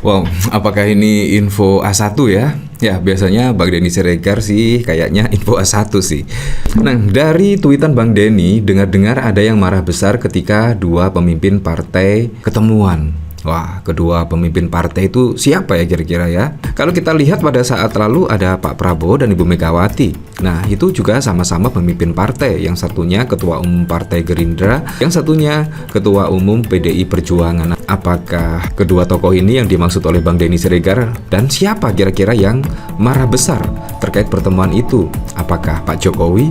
Wow, apakah ini info A1 ya? Ya, biasanya Bang Denny Siregar sih kayaknya info A1 sih. Nah, dari tweetan Bang Denny, dengar-dengar ada yang marah besar ketika dua pemimpin partai ketemuan. Wah, kedua pemimpin partai itu siapa ya kira-kira ya? Kalau kita lihat pada saat lalu ada Pak Prabowo dan Ibu Megawati. Nah, itu juga sama-sama pemimpin partai. Yang satunya Ketua Umum Partai Gerindra, yang satunya Ketua Umum PDI Perjuangan. Apakah kedua tokoh ini yang dimaksud oleh Bang Denny Siregar? Dan siapa kira-kira yang marah besar terkait pertemuan itu? Apakah Pak Jokowi?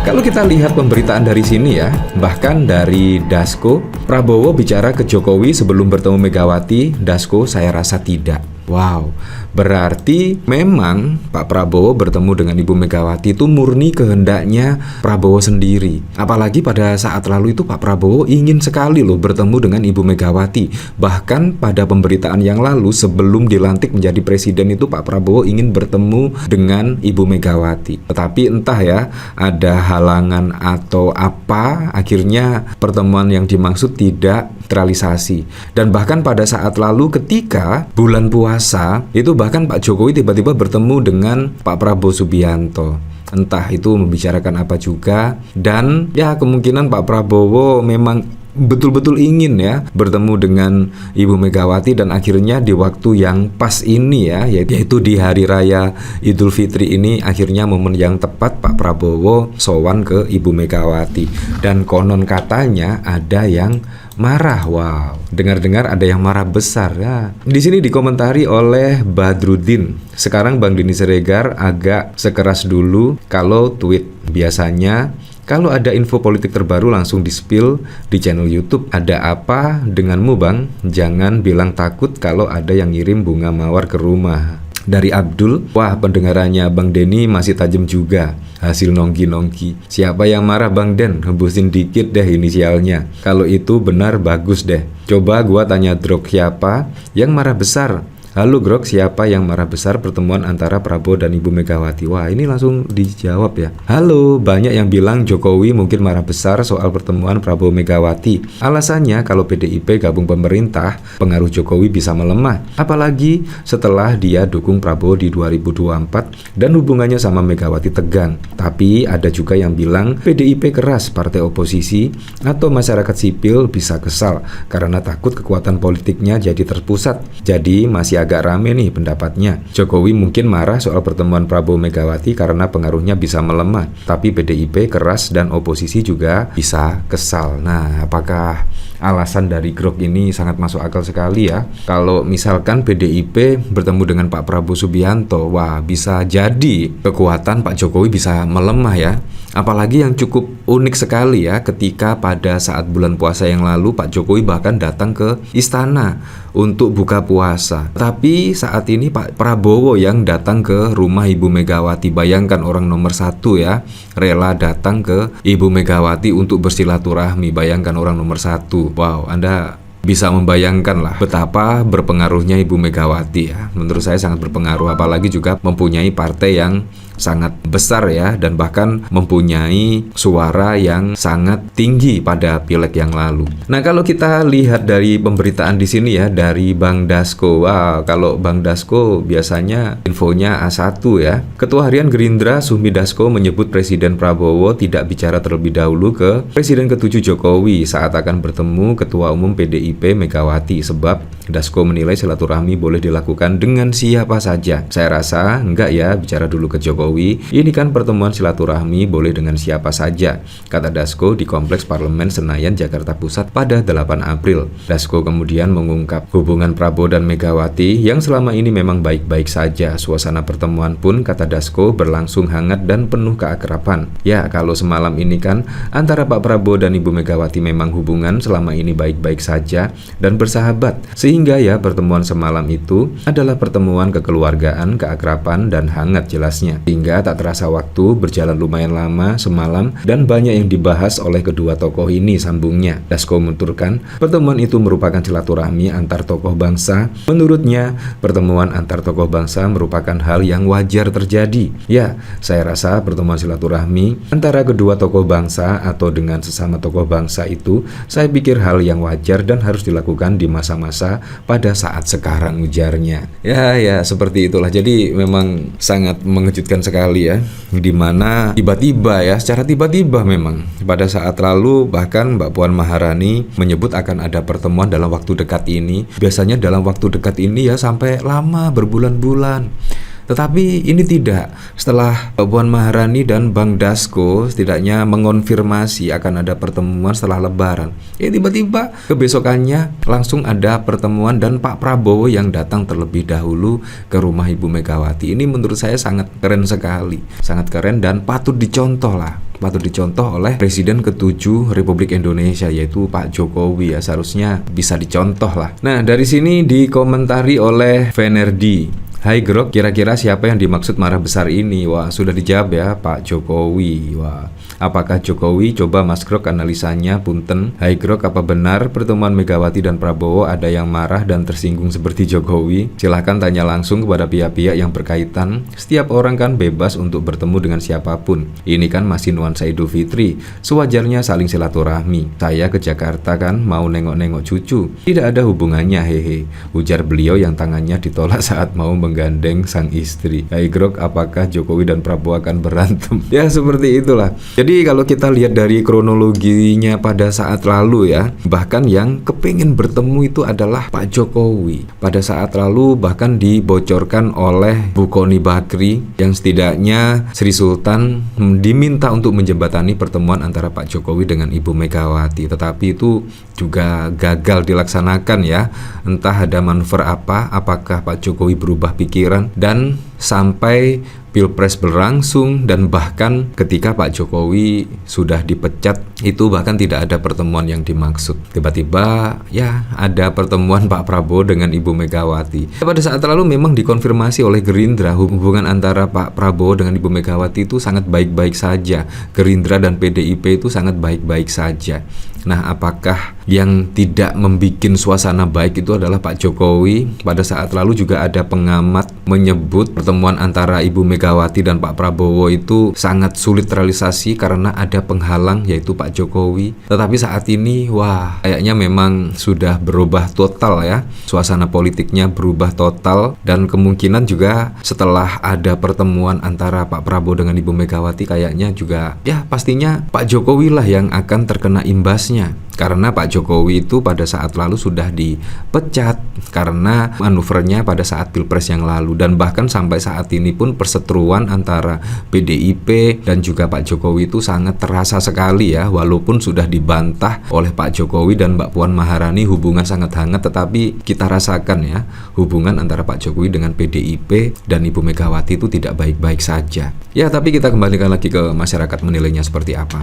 Kalau kita lihat pemberitaan dari sini ya, bahkan dari Dasko, Prabowo bicara ke Jokowi sebelum bertemu Megawati, Dasko saya rasa tidak. Wow, berarti memang Pak Prabowo bertemu dengan Ibu Megawati itu murni kehendaknya Prabowo sendiri. Apalagi pada saat lalu itu Pak Prabowo ingin sekali loh bertemu dengan Ibu Megawati. Bahkan pada pemberitaan yang lalu sebelum dilantik menjadi presiden itu Pak Prabowo ingin bertemu dengan Ibu Megawati. Tetapi entah ya, ada halangan atau apa, akhirnya pertemuan yang dimaksud tidak terrealisasi. Dan bahkan pada saat lalu ketika bulan puasa itu bahkan Pak Jokowi tiba-tiba bertemu dengan Pak Prabowo Subianto. Entah itu membicarakan apa juga, dan ya kemungkinan Pak Prabowo memang betul-betul ingin ya bertemu dengan Ibu Megawati, dan akhirnya di waktu yang pas ini ya, yaitu di hari raya Idul Fitri ini, akhirnya momen yang tepat Pak Prabowo sowan ke Ibu Megawati. Dan konon katanya ada yang marah. Wow, dengar-dengar ada yang marah besar ya. Di sini dikomentari oleh Badrudin. Sekarang Bang Denny Siregar agak sekeras dulu kalau tweet. Biasanya kalau ada info politik terbaru langsung di-spill di channel YouTube. Ada apa denganmu Bang? Jangan bilang takut kalau ada yang ngirim bunga mawar ke rumah. Dari Abdul, wah pendengarannya Bang Denny masih tajam juga. Hasil nongki-nongki. Siapa yang marah Bang Den? Hembusin dikit deh inisialnya. Kalau itu benar bagus deh. Coba gua tanya Drog siapa yang marah besar. Halo Grok, siapa yang marah besar pertemuan antara Prabowo dan Ibu Megawati? Wah, ini langsung dijawab ya. Halo, banyak yang bilang Jokowi mungkin marah besar soal pertemuan Prabowo Megawati. Alasannya kalau PDIP gabung pemerintah, pengaruh Jokowi bisa melemah. Apalagi setelah dia dukung Prabowo di 2024 dan hubungannya sama Megawati tegang. Tapi ada juga yang bilang PDIP keras, partai oposisi atau masyarakat sipil bisa kesal karena takut kekuatan politiknya jadi terpusat. Jadi masih agak rame nih pendapatnya. Jokowi mungkin marah soal pertemuan Prabowo Megawati karena pengaruhnya bisa melemah, tapi PDIP keras dan oposisi juga bisa kesal. Nah, apakah alasan dari Grok ini sangat masuk akal sekali ya? Kalau misalkan PDIP bertemu dengan Pak Prabowo Subianto, wah bisa jadi kekuatan Pak Jokowi bisa melemah ya. Apalagi yang cukup unik sekali ya, ketika pada saat bulan puasa yang lalu Pak Jokowi bahkan datang ke istana untuk buka puasa. Tapi saat ini Pak Prabowo yang datang ke rumah Ibu Megawati. Bayangkan orang nomor satu ya, rela datang ke Ibu Megawati untuk bersilaturahmi. Bayangkan orang nomor satu. Wow, Anda bisa membayangkan lah betapa berpengaruhnya Ibu Megawati ya. Menurut saya sangat berpengaruh, apalagi juga mempunyai partai yang sangat besar ya, dan bahkan mempunyai suara yang sangat tinggi pada pileg yang lalu. Nah, kalau kita lihat dari pemberitaan di sini ya, dari Bang Dasko. Wah, kalau Bang Dasko biasanya infonya A1 ya. Ketua Harian Gerindra Sumi Dasko menyebut Presiden Prabowo tidak bicara terlebih dahulu ke Presiden ke-7 Jokowi saat akan bertemu Ketua Umum PDIP Megawati, sebab Dasko menilai silaturahmi boleh dilakukan dengan siapa saja. Saya rasa enggak ya bicara dulu ke Jokowi. Ini kan pertemuan silaturahmi boleh dengan siapa saja, kata Dasko di Kompleks Parlemen Senayan, Jakarta Pusat pada 8 April. Dasko kemudian mengungkap hubungan Prabowo dan Megawati yang selama ini memang baik-baik saja. Suasana pertemuan pun, kata Dasko, berlangsung hangat dan penuh keakraban. Ya, kalau semalam ini kan antara Pak Prabowo dan Ibu Megawati memang hubungan selama ini baik-baik saja dan bersahabat, sehingga Sehingga ya pertemuan semalam itu adalah pertemuan kekeluargaan, keakraban, dan hangat jelasnya. Hingga tak terasa waktu berjalan lumayan lama semalam dan banyak yang dibahas oleh kedua tokoh ini, sambungnya. Dasko menuturkan, pertemuan itu merupakan silaturahmi antar tokoh bangsa. Menurutnya, pertemuan antar tokoh bangsa merupakan hal yang wajar terjadi. Ya, saya rasa pertemuan silaturahmi antara kedua tokoh bangsa atau dengan sesama tokoh bangsa itu, saya pikir hal yang wajar dan harus dilakukan di masa-masa pada saat sekarang, ujarnya. Ya, seperti itulah. Jadi memang sangat mengejutkan sekali ya, dimana tiba-tiba ya, secara tiba-tiba memang pada saat lalu bahkan Mbak Puan Maharani menyebut akan ada pertemuan dalam waktu dekat ini. Biasanya dalam waktu dekat ini ya sampai lama berbulan-bulan. Tetapi ini tidak. Setelah Puan Maharani dan Bang Dasko setidaknya mengonfirmasi akan ada pertemuan setelah Lebaran, tiba-tiba kebesokannya langsung ada pertemuan dan Pak Prabowo yang datang terlebih dahulu ke rumah Ibu Megawati. Ini menurut saya sangat keren sekali, sangat keren dan patut dicontoh oleh Presiden ke-7 Republik Indonesia, yaitu Pak Jokowi ya, seharusnya bisa dicontoh lah. Nah, dari sini dikomentari oleh Venerdi. Hai Grok, kira-kira siapa yang dimaksud marah besar ini? Wah, sudah dijawab ya, Pak Jokowi. Wah, apakah Jokowi? Coba Mas Grok analisanya, punten. Hai Grok, apa benar pertemuan Megawati dan Prabowo ada yang marah dan tersinggung seperti Jokowi? Silahkan tanya langsung kepada pihak-pihak yang berkaitan. Setiap orang kan bebas untuk bertemu dengan siapapun. Ini kan masih nuansa Idul Fitri. Sewajarnya saling silaturahmi. Saya ke Jakarta kan mau nengok-nengok cucu. Tidak ada hubungannya, hehe. Ujar beliau yang tangannya ditolak saat mau menggandeng sang istri. Hai Grok, apakah Jokowi dan Prabowo akan berantem? Ya seperti itulah. Jadi kalau kita lihat dari kronologinya pada saat lalu ya, bahkan yang kepingin bertemu itu adalah Pak Jokowi. Pada saat lalu bahkan dibocorkan oleh Bu Kony Bakri yang setidaknya Sri Sultan diminta untuk menjembatani pertemuan antara Pak Jokowi dengan Ibu Megawati. Tetapi itu juga gagal dilaksanakan ya. Entah ada manuver apa, apakah Pak Jokowi berubah pikiran, dan sampai Pilpres berlangsung dan bahkan ketika Pak Jokowi sudah dipecat itu bahkan tidak ada pertemuan yang dimaksud. Tiba-tiba ya ada pertemuan Pak Prabowo dengan Ibu Megawati. Pada saat lalu memang dikonfirmasi oleh Gerindra hubungan antara Pak Prabowo dengan Ibu Megawati itu sangat baik-baik saja. Gerindra dan PDIP itu sangat baik-baik saja. Nah, apakah yang tidak membuat suasana baik itu adalah Pak Jokowi? Pada saat lalu juga ada pengamat menyebut pertemuan antara Ibu Megawati dan Pak Prabowo itu sangat sulit terrealisasi karena ada penghalang, yaitu Pak Jokowi. Tetapi saat ini, wah, kayaknya memang sudah berubah total ya. Suasana politiknya berubah total dan kemungkinan juga setelah ada pertemuan antara Pak Prabowo dengan Ibu Megawati kayaknya juga ya pastinya Pak Jokowi lah yang akan terkena imbasnya. Karena Pak Jokowi itu pada saat lalu sudah dipecat karena manuvernya pada saat Pilpres yang lalu, dan bahkan sampai saat ini pun perseteruan antara PDIP dan juga Pak Jokowi itu sangat terasa sekali ya, walaupun sudah dibantah oleh Pak Jokowi dan Mbak Puan Maharani hubungan sangat hangat, tetapi kita rasakan ya hubungan antara Pak Jokowi dengan PDIP dan Ibu Megawati itu tidak baik-baik saja. Ya, tapi kita kembalikan lagi ke masyarakat menilainya seperti apa.